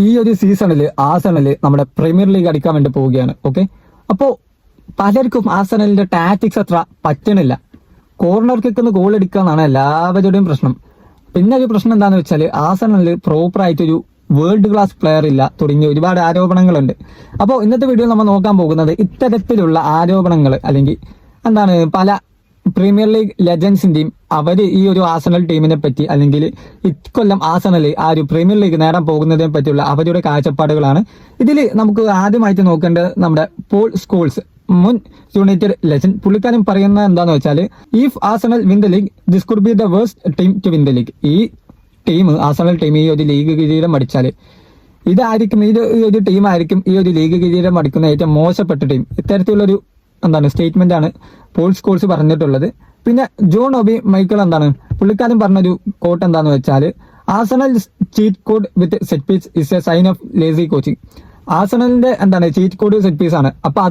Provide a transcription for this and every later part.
ഈ ഒരു സീസണിൽ ആഴ്സണൽ നമ്മുടെ പ്രീമിയർ ലീഗ് അടിക്കാൻ വേണ്ടി പോവുകയാണ്. ഓക്കെ, അപ്പോൾ പലർക്കും ആഴ്സണലിന്റെ ടാക്ടിക്സ് അത്ര പറ്റണില്ല. കോർണർ കിക്കുന്ന ഗോൾ അടിക്കാന്നാണ് എല്ലാവരുടെയും പ്രശ്നം. പിന്നെ ഒരു പ്രശ്നം എന്താണെന്ന് വെച്ചാൽ ആഴ്സണലിൽ പ്രോപ്പർ ആയിട്ടൊരു വേൾഡ് ക്ലാസ് പ്ലെയർ ഇല്ല തുടങ്ങിയ ഒരുപാട് ആരോപണങ്ങളുണ്ട്. അപ്പോൾ ഇന്നത്തെ വീഡിയോ നമ്മൾ നോക്കാൻ പോകുന്നത് ഇത്തരത്തിലുള്ള ആരോപണങ്ങൾ അല്ലെങ്കിൽ പല പ്രീമിയർ ലീഗ് ലെജൻസിന്റെയും അവര് ഈ ഒരു ആഴ്സണൽ ടീമിനെ പറ്റി അല്ലെങ്കിൽ ഇക്കൊല്ലം ആഴ്സണൽ ആ ഒരു പ്രീമിയർ ലീഗ് നേടാൻ പോകുന്നതിനെ പറ്റിയുള്ള അവരുടെ കാഴ്ചപ്പാടുകളാണ്. ഇതിൽ നമുക്ക് ആദ്യമായിട്ട് നോക്കേണ്ടത് നമ്മുടെ പോൾ സ്കോൾസ്, മുൻ യുണൈറ്റഡ് ലെജൻഡ്. പുള്ളിക്കാരൻ പറയുന്നത് എന്താന്ന് വെച്ചാൽ, if Arsenal win the league this could be the worst team to win the league. ഈ ടീം ആഴ്സണൽ ടീം ഈ ഒരു ലീഗ് കിരീടം അടിച്ചാൽ ഇതായിരിക്കും ഈ ഒരു ടീമായിരിക്കും ഈ ഒരു ലീഗ് കിരീടം അടിക്കുന്ന ഏറ്റവും മോശപ്പെട്ട ടീം. ഇത്തരത്തിലുള്ളൊരു സ്റ്റേറ്റ്മെന്റ് ആണ് പോൾ സ്കോൾസ് പറഞ്ഞിട്ടുള്ളത്. പിന്നെ ജോൺ ഒബി മൈക്കിൾ പുള്ളിക്കാരൻ പറഞ്ഞൊരു കോട്ട് എന്താന്ന് വെച്ചാൽ, Arsenal cheat code with set piece is a sign of lazy coaching. ആഴ്സണലിന്റെ ചീറ്റ് കോഡ് സെറ്റ് പീസ് ആണ്. അപ്പൊ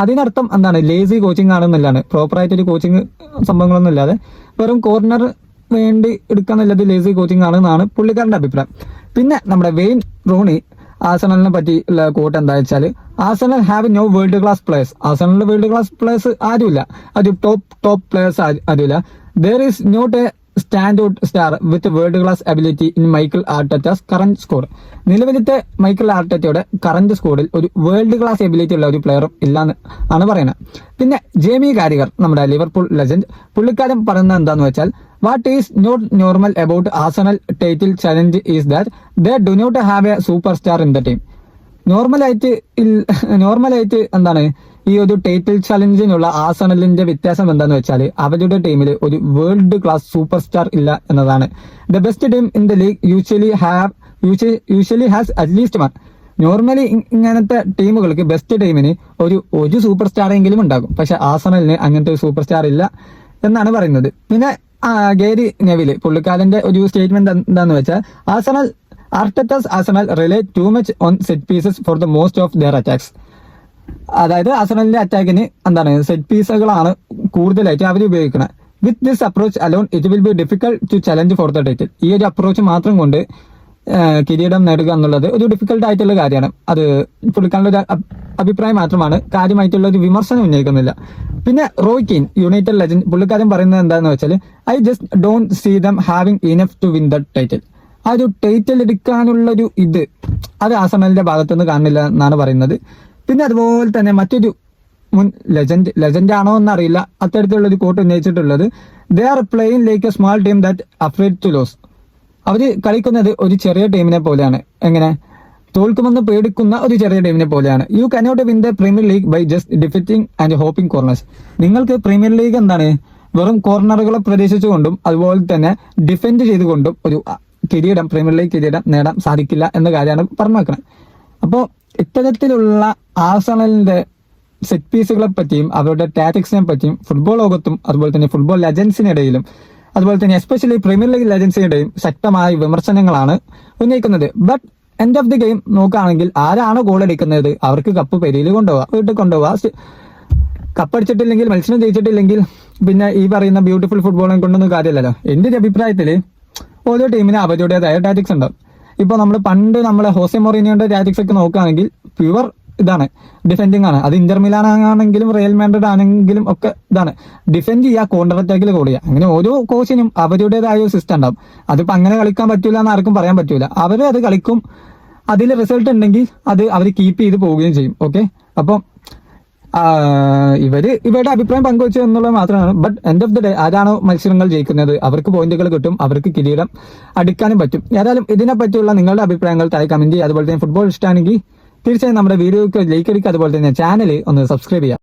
അതിനർത്ഥം ലേസി കോച്ചിങ് ആണെന്നുള്ളതാണ്. പ്രോപ്പർ ആയിട്ടൊരു കോച്ചിങ് സംഭവങ്ങളൊന്നും ഇല്ലാതെ വെറും കോർണർ വേണ്ടി എടുക്കാന്നുള്ളത് ലേസി കോച്ചിങ് ആണെന്നാണ് പുള്ളിക്കാരന്റെ അഭിപ്രായം. പിന്നെ നമ്മുടെ വെയിൻ റൂണി ആഴ്സണലിനെ പറ്റിയുള്ള കോട്ട് എന്താ വെച്ചാൽ, Arsenal have no world class players. ആഴ്സണലിന്റെ വേൾഡ് ക്ലാസ് പ്ലേയേഴ്സ് ആരുമില്ല, അത് ടോപ്പ് പ്ലേയേഴ്സ് ആരുമില്ല. There is not a stand out star with world class ability in Mikel Arteta's current score. നിലവിലത്തെ മൈക്കിൾ ആർട്ടറ്റയുടെ current സ്കോറിൽ ഒരു വേൾഡ് ക്ലാസ് എബിലിറ്റി ഉള്ള ഒരു പ്ലെയറും ഇല്ലാന്ന് ആണ് പറയുന്നത്. പിന്നെ ജേമി കാരിഗർ, നമ്മുടെ ലിവർപൂൾ ലെജൻഡ്, പുള്ളിക്കാരൻ പറയുന്നത് എന്താന്ന് വെച്ചാൽ, what is not normal about Arsenal title challenge is that they do not have a superstar in the team. നോർമലായിട്ട് ഈ ഒരു ടൈറ്റിൽ ചലഞ്ചിനുള്ള ആഴ്സണലിന്റെ വ്യത്യാസം എന്താന്ന് വെച്ചാൽ, അവരുടെ ടീമിൽ ഒരു വേൾഡ് ക്ലാസ് സൂപ്പർ സ്റ്റാർ ഇല്ല എന്നതാണ്. The best team in the league usually has at least one. Normally ഇങ്ങനത്തെ ടീമുകൾക്ക് ബെസ്റ്റ് ടീമിന് ഒരു സൂപ്പർ സ്റ്റാർ എങ്കിലും ഉണ്ടാകും. പക്ഷെ ആഴ്സണലിന് അങ്ങനത്തെ ഒരു സൂപ്പർ സ്റ്റാർ ഇല്ല എന്നാണ് പറയുന്നത്. പിന്നെ ഗേരി നെവില്, പുള്ളിക്കാരന്റെ ഒരു സ്റ്റേറ്റ്മെന്റ് എന്താന്ന് വെച്ചാൽ, Arteta's rely too much on set pieces for the most of their attacks. അതായത് ആഴ്സണലിന്റെ അറ്റാക്കിന് സെറ്റ് പീസുകളാണ് കൂടുതലായിട്ട് അവർ ഉപയോഗിക്കുന്നത്. With this approach alone it will be difficult to challenge for the title. ഈ ഒരു അപ്രോച്ച് മാത്രം കൊണ്ട് കിരീടം നേടുക എന്നുള്ളത് ഒരു ഡിഫിക്കൽട്ട് ആയിട്ടുള്ള കാര്യമാണ്. അത് പുള്ളിക്കാരുടെ ഒരു അഭിപ്രായം മാത്രമാണ്, കാര്യമായിട്ടുള്ള ഒരു വിമർശനം ഉന്നയിക്കുന്നില്ല. പിന്നെ റോയ് കീൻ, യുണൈറ്റഡ് ലെജൻഡ്, പുള്ളിക്കാരൻ പറയുന്നത് എന്താണെന്ന് വെച്ചാൽ, I just don't see them having enough to win the title. ആ ഒരു ടൈറ്റിൽ എടുക്കാനുള്ളൊരു അത് ആഴ്സണലിന്റെ ഭാഗത്തുനിന്ന് കാണുന്നില്ല എന്നാണ് പറയുന്നത്. പിന്നെ അതുപോലെ തന്നെ മറ്റൊരു മുൻ ലെജൻഡ് ആണോ എന്നറിയില്ല, അത്തരത്തിലുള്ള ഒരു കോട്ട് ഉന്നയിച്ചിട്ടുള്ളത്, they are playing like a small team that afraid to lose. അവര് കളിക്കുന്നത് ഒരു ചെറിയ ടീമിനെ പോലെയാണ്. എങ്ങനെ തോൽക്കുമെന്ന് പേടിക്കുന്ന ഒരു ചെറിയ ടീമിനെ പോലെയാണ്. You cannot win the Premier League by just defeating and hoping corners. നിങ്ങൾക്ക് പ്രീമിയർ ലീഗ് വെറും കോർണറുകളെ പ്രതീക്ഷിച്ചുകൊണ്ടും അതുപോലെ തന്നെ ഡിഫെൻഡ് ചെയ്തുകൊണ്ടും ഒരു പ്രീമിയർ ലീഗ് കിരീടം നേടാൻ സാധിക്കില്ല എന്ന കാര്യമാണ് പറഞ്ഞു വെക്കുന്നത്. അപ്പോൾ ഇത്തരത്തിലുള്ള ആഴ്സണലിന്റെ സെറ്റ് പീസുകളെ പറ്റിയും അവരുടെ ടാറ്റിക്സിനെ പറ്റിയും ഫുട്ബോൾ ലോകത്തും അതുപോലെ തന്നെ ഫുട്ബോൾ ലെജൻസിനിടയിലും അതുപോലെ തന്നെ എസ്പെഷ്യലി പ്രീമിയർ ലീഗ് ലെജൻസിനിടയും ശക്തമായ വിമർശനങ്ങളാണ് ഉന്നയിക്കുന്നത്. But end of the game നോക്കുകയാണെങ്കിൽ ആരാണ് ഗോൾ അടിക്കുന്നത് അവർക്ക് കപ്പ് പെരിയിൽ വീട്ടിൽ കൊണ്ടുപോവാ. കപ്പടിച്ചിട്ടില്ലെങ്കിൽ, മത്സരം ജയിച്ചിട്ടില്ലെങ്കിൽ പിന്നെ ഈ പറയുന്ന ബ്യൂട്ടിഫുൾ ഫുട്ബോളിനെ കൊണ്ടൊന്നും കാര്യമില്ലല്ലോ. എന്റെ ഒരു അഭിപ്രായത്തിൽ ഓരോ ടീമിന് അവരുടേതായ ടാറ്റിക്സ് ഉണ്ടാവും. ഇപ്പൊ പണ്ട് ഹോസെ മൊറീനിയോയുടെ ടാറ്റിക്സ് ഒക്കെ നോക്കുകയാണെങ്കിൽ പ്യുവർ ഡിഫെൻഡിങ് ആണ്. അത് ഇന്റർ മിലാൻ ആണെങ്കിലും റിയൽ മാഡ്രിഡ് ആണെങ്കിലും ഒക്കെ ഡിഫെൻഡ് ചെയ്യുക, കോണ്ടർ അറ്റാക്കിൽ ഗോൾ ചെയ്യുക. അങ്ങനെ ഓരോ കോച്ചിനും അവരുടേതായ ഒരു സിസ്റ്റം ഉണ്ടാവും. അതിപ്പോ അങ്ങനെ കളിക്കാൻ പറ്റൂല എന്ന് ആർക്കും പറയാൻ പറ്റൂല. അവര് അത് കളിക്കും, അതിൽ റിസൾട്ട് ഉണ്ടെങ്കിൽ അത് അവർ കീപ്പ് ചെയ്ത് പോവുകയും ചെയ്യും. ഓക്കെ, അപ്പം ഇവരുടെ അഭിപ്രായം പങ്കുവച്ചു എന്നുള്ളത് മാത്രമാണ്. But end of the day ആരാണോ മത്സരങ്ങൾ ജയിക്കുന്നത് അവർക്ക് പോയിന്റുകൾ കിട്ടും, അവർക്ക് കിരീടം അടിക്കാനും പറ്റും. ഏതായാലും ഇതിനെ പറ്റിയുള്ള നിങ്ങളുടെ അഭിപ്രായങ്ങൾ താഴെ കമന്റ് ചെയ്യുക. അതുപോലെ തന്നെ ഫുട്ബോൾ ഇഷ്ടമാണെങ്കിൽ തീർച്ചയായും നമ്മുടെ വീഡിയോക്ക് ലൈക്ക് അടിക്കുക. അതുപോലെ തന്നെ ചാനൽ ഒന്ന് സബ്സ്ക്രൈബ് ചെയ്യുക.